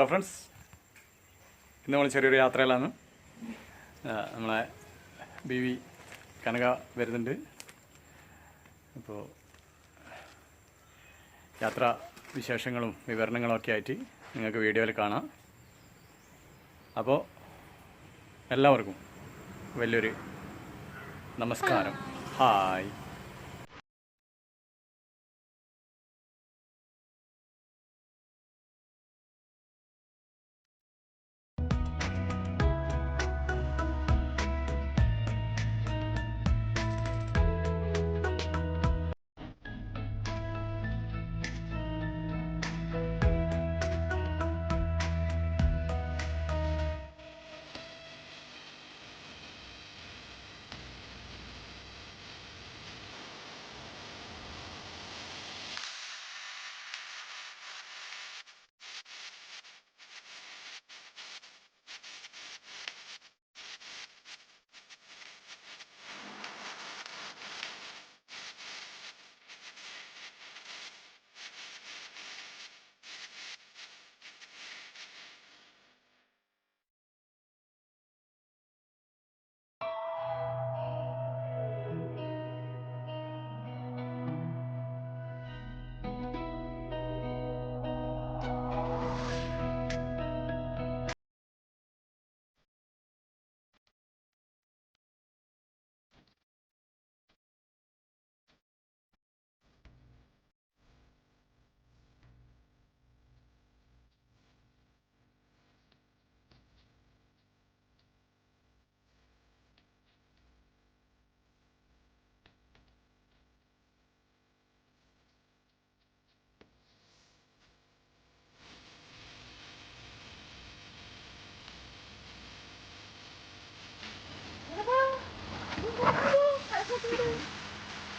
Hello friends, ഇന്ന് നമ്മൾ ചെറിയൊരു യാത്രയിലാണ്. നമ്മളെ ബി കനക വരുന്നുണ്ട്. അപ്പോൾ യാത്രാ വിശേഷങ്ങളും വിവരണങ്ങളും ഒക്കെ ആയിട്ട് നിങ്ങൾക്ക് വീഡിയോയിൽ കാണാം. അപ്പോൾ എല്ലാവർക്കും വലിയൊരു നമസ്കാരം. ഹായ്.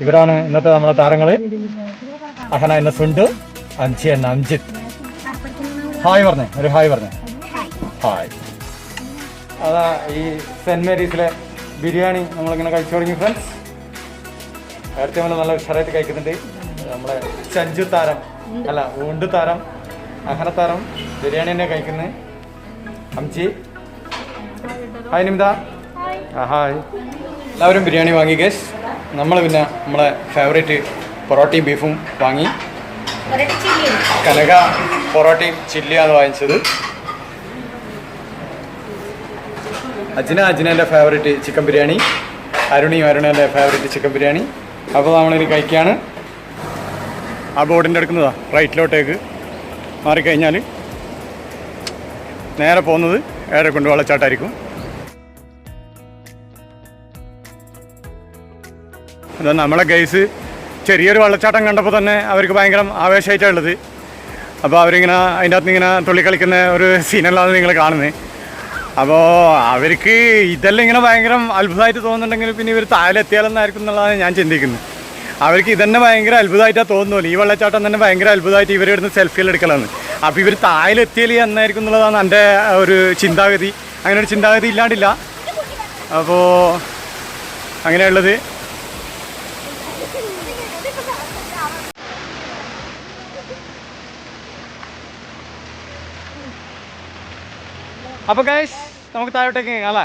ഇവരാണ് ഇന്നത്തെ നമ്മളെ താരങ്ങള്. അഹന എന്ന സുണ്ട്, അഞ്ചി എന്ന അംജിത്ത്. ഹായ് പറഞ്ഞേ, ഒരു ഹായ് പറഞ്ഞേ. ഹായ്. അതാ ഈ സെന്റ് മേരീസിലെ ബിരിയാണി നമ്മളിങ്ങനെ കഴിച്ചു തുടങ്ങി ഫ്രണ്ട്സ്. നേരത്തെ നമ്മൾ നല്ല ഉഷാറായിട്ട് കഴിക്കുന്നുണ്ട്. നമ്മളെ ചഞ്ചു താരം അല്ല ഊണ്ട് താരം അഹന താരം ബിരിയാണി തന്നെ കഴിക്കുന്നത്. അംജി ഹായ്. നിമിത ഹായ്. എല്ലാവരും ബിരിയാണി വാങ്ങി ഗേസ്. നമ്മൾ പിന്നെ നമ്മളെ ഫേവറേറ്റ് പൊറോട്ടയും ബീഫും വാങ്ങി. കനക പൊറോട്ടയും ചില്ലിയാണ് വാങ്ങിച്ചത്. അജിനേൻ്റെ ഫേവറേറ്റ് ചിക്കൻ ബിരിയാണി, അരുണേൻ്റെ ഫേവറേറ്റ് ചിക്കൻ ബിരിയാണി. അപ്പോൾ നമ്മളിനി കഴിക്കുകയാണ്. ആ ബോർഡിൻ്റെ എടുക്കുന്നതാ റൈറ്റിലോട്ടേക്ക് മാറിക്കഴിഞ്ഞാൽ നേരെ പോകുന്നത് ഏഴരക്കുണ്ട് വെള്ളച്ചാട്ടമായിരിക്കും. എന്താ നമ്മളെ ഗൈസ് ചെറിയൊരു വെള്ളച്ചാട്ടം കണ്ടപ്പോൾ തന്നെ അവർക്ക് ഭയങ്കര ആവേശമായിട്ടാണ് ഉള്ളത്. അപ്പോൾ അവരിങ്ങനെ അതിൻ്റെ അകത്ത് ഇങ്ങനെ തുള്ളിക്കളിക്കുന്ന ഒരു സീനല്ലാതെ നിങ്ങൾ കാണുന്നത്. അപ്പോൾ അവർക്ക് ഇതെല്ലാം ഇങ്ങനെ ഭയങ്കര അത്ഭുതമായിട്ട് തോന്നുന്നുണ്ടെങ്കിൽ പിന്നെ ഇവർ താഴെത്തിയാലെന്നായിരിക്കും എന്നുള്ളതാണ് ഞാൻ ചിന്തിക്കുന്നത്. അവർക്ക് ഇതന്നെ ഭയങ്കര അത്ഭുതമായിട്ടാണ് തോന്നുമല്ലോ. ഈ വെള്ളച്ചാട്ടം തന്നെ ഭയങ്കര അത്ഭുതമായിട്ട് ഇവരിടുന്ന് സെൽഫികൾ എടുക്കലാണ്. അപ്പോൾ ഇവർ താഴെത്തിയാൽ എന്നായിരിക്കും എന്നുള്ളതാണ് എൻ്റെ ഒരു ചിന്താഗതി. അങ്ങനെ ഒരു ചിന്താഗതി ഇല്ലാണ്ടില്ല. അപ്പോൾ അങ്ങനെയുള്ളത്. അപ്പോൾ ഗൈസ് നമുക്ക് താഴോട്ടേക്ക് അല്ലേ.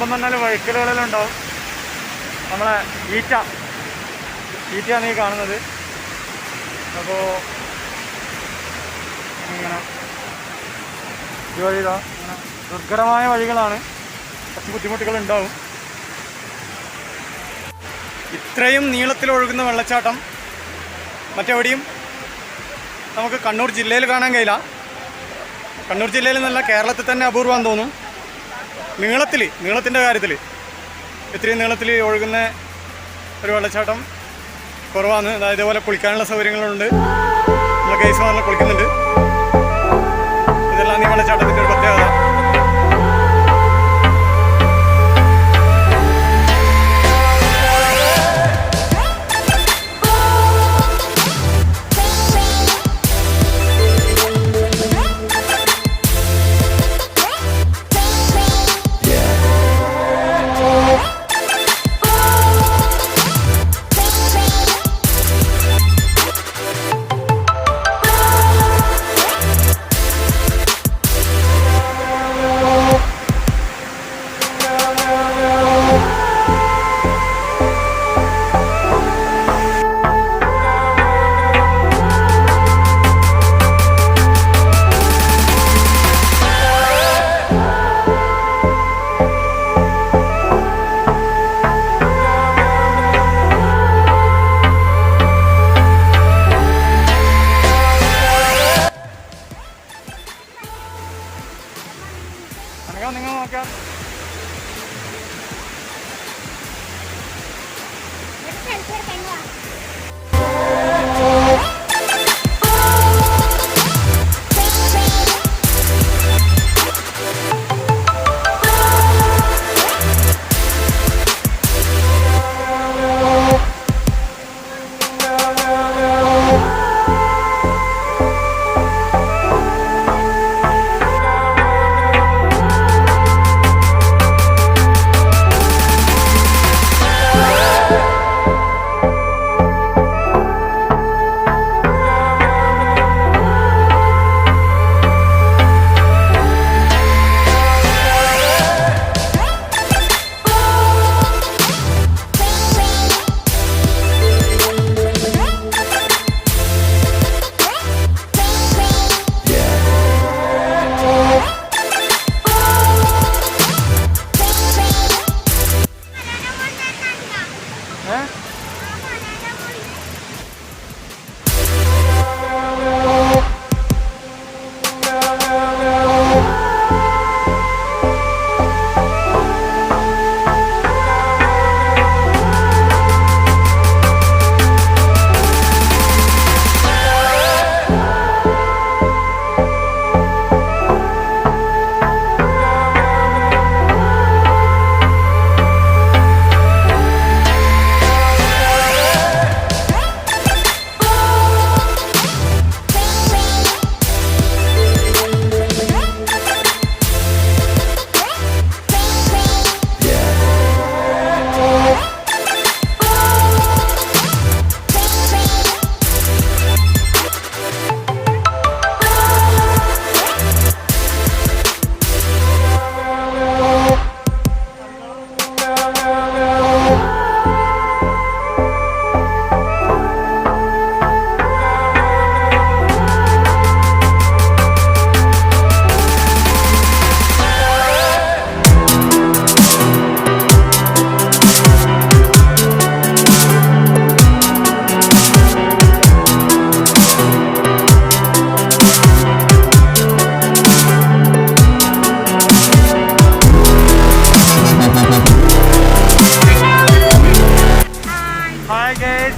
സംഭവം പറഞ്ഞാൽ വഴുക്കലുകളെല്ലാം ഉണ്ടാവും. നമ്മളെ ഈറ്റയാണ് ഈ കാണുന്നത്. അപ്പോൾ ഇങ്ങനെ ഇങ്ങനെ ദുർഘടമായ വഴികളാണ്, കുറച്ച് ബുദ്ധിമുട്ടുകൾ ഉണ്ടാവും. ഇത്രയും നീളത്തിൽ ഒഴുകുന്ന വെള്ളച്ചാട്ടം മറ്റെവിടെയും നമുക്ക് കണ്ണൂർ ജില്ലയിൽ കാണാൻ കഴിയില്ല. കണ്ണൂർ ജില്ലയിൽ നിന്നല്ല, കേരളത്തിൽ തന്നെ അപൂർവം തോന്നും. നീളത്തിൻ്റെ കാര്യത്തിൽ ഇത്രയും നീളത്തിൽ ഒഴുകുന്ന ഒരു വെള്ളച്ചാട്ടം കുറവാണ്. അതായത് ഇതുപോലെ കുളിക്കാനുള്ള സൗകര്യങ്ങളുണ്ട്. നമ്മൾ കേസ് പറഞ്ഞാൽ കുളിക്കുന്നുണ്ട്. ഇതെല്ലാം ഈ വെള്ളച്ചാട്ടത്തിൻ്റെ ഒരു പ്രത്യേകത. നിങ്ങൾ നോക്കാം.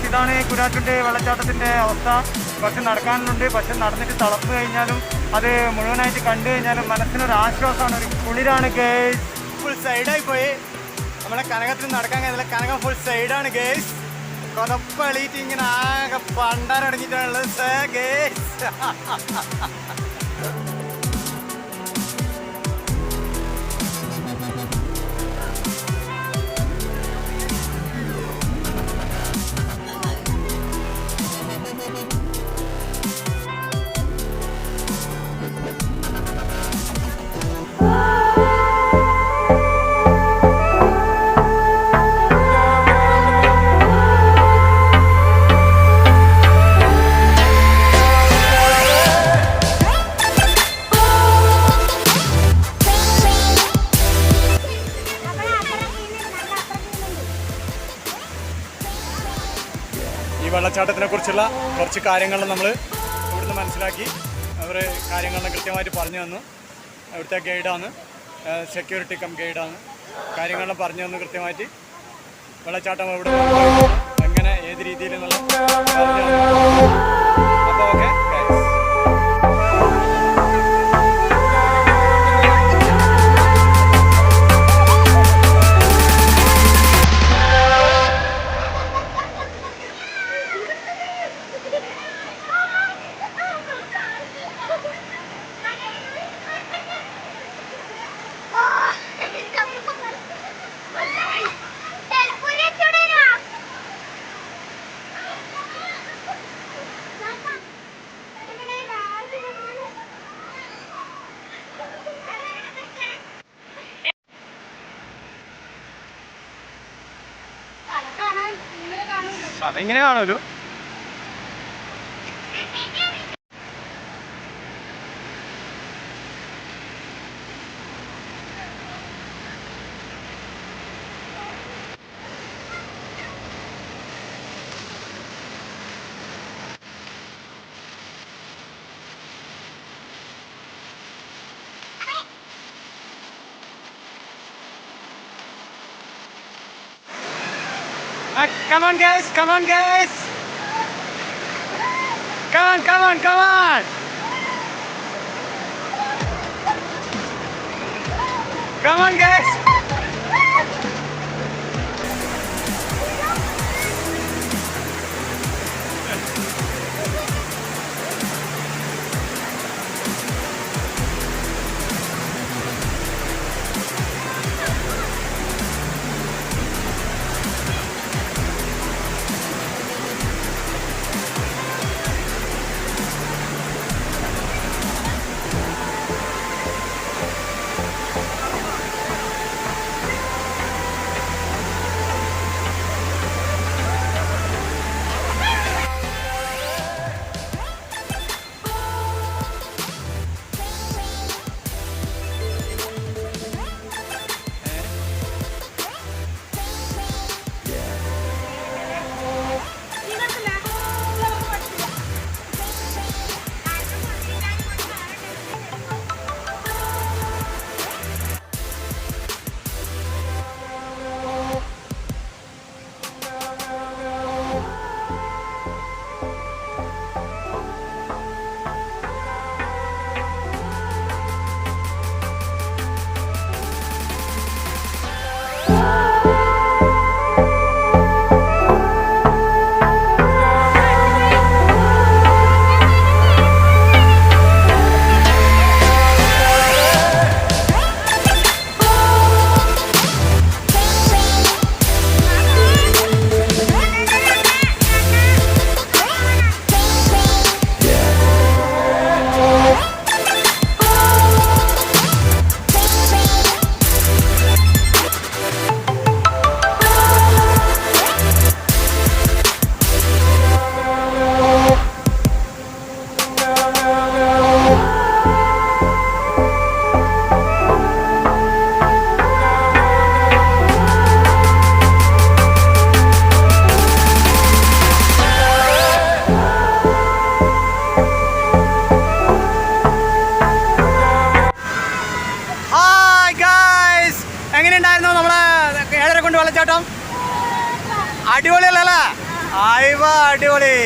ഇതാണ് കുരാറ്റുണ്ടി വെള്ളച്ചാട്ടത്തിൻ്റെ അവസ്ഥ. പക്ഷെ നടക്കാനുണ്ട്. പക്ഷെ നടന്നിട്ട് തളർന്നു കഴിഞ്ഞാലും അത് മുഴുവനായിട്ട് കണ്ടു കഴിഞ്ഞാലും മനസ്സിനൊരു ആശ്വാസമാണ്, ഒരു കുളിരാണ് ഗേസ്. ഫുൾ സൈഡായി പോയി. നമ്മളെ കനകത്തിന് നടക്കാൻ കഴിയുന്നില്ല. കനകം ഫുൾ സൈഡാണ് ഗേസ്. കൊതപ്പളിയിട്ട് ഇങ്ങനെ ആകെ പണ്ടാരടങ്ങിയിട്ടാണുള്ളത് ഗേസ്. വെള്ളച്ചാട്ടത്തിനെ കുറിച്ചുള്ള കുറച്ച് കാര്യങ്ങൾ നമ്മൾ ഇവിടുന്ന് മനസ്സിലാക്കി. അവർ കാര്യങ്ങളെല്ലാം കൃത്യമായിട്ട് പറഞ്ഞു തന്നു. അവിടുത്തെ ഗൈഡാണ്, സെക്യൂരിറ്റി കം ഗൈഡാണ്. കാര്യങ്ങളെല്ലാം പറഞ്ഞു തന്നു കൃത്യമായിട്ട്. വെള്ളച്ചാട്ടം എവിടെ എങ്ങനെ ഏത് രീതിയിൽ എന്നുള്ള പറഞ്ഞു തന്നു. അപ്പോൾ ഓക്കെ അതെങ്ങനെ കാണുമല്ലോ. Come on guys, come on guys. Come on, come on, come on. Come on guys. എങ്ങനെയുണ്ടായിരുന്നു നമ്മളെ ഏഴര കൊണ്ട് വെള്ളച്ചാട്ടം? അടിപൊളിയല്ലേ? അടിപൊളി.